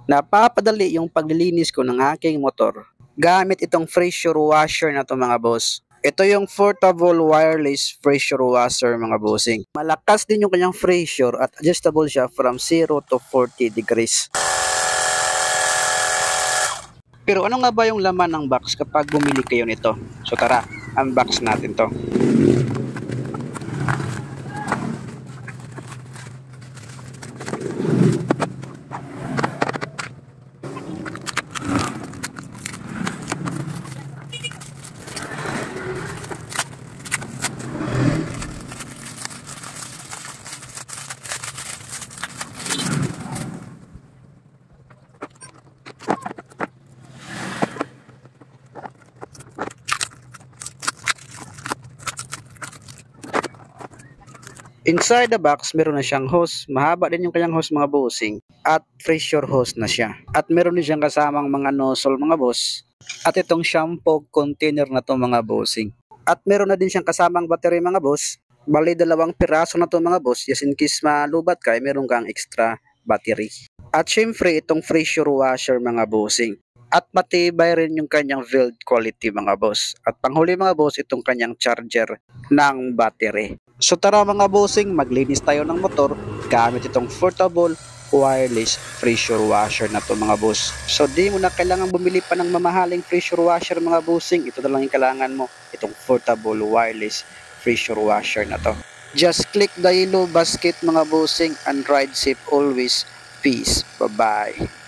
Napapadali yung paglilinis ko ng aking motor gamit itong pressure washer na to mga boss. Ito yung portable wireless pressure washer mga bossing. Malakas din yung kanyang pressure at adjustable siya from 0 to 40 degrees. Pero ano nga ba yung laman ng box kapag bumili kayo nito? So tara, unbox natin to. Inside the box, meron na siyang hose. Mahaba din yung kanyang hose mga bossing. At pressure hose na siya. At meron din siyang kasamang mga nozzle mga boss. At itong shampoo container na to mga bossing. At meron na din siyang kasamang battery mga boss. Bali 2 piraso na to mga boss. Just in case malubat ka, meron kang extra battery. At syempre itong pressure washer mga bossing. At matibay rin yung kanyang build quality mga boss. At panghuli mga boss, itong kanyang charger ng battery. So tara mga bossing, maglinis tayo ng motor gamit itong portable wireless pressure washer na to mga boss. So di mo na kailangan bumili pa ng mamahaling pressure washer mga bossing. Ito na lang yung kailangan mo, itong portable wireless pressure washer na to. Just click the yellow basket mga bossing and ride safe always. Peace. Bye-bye.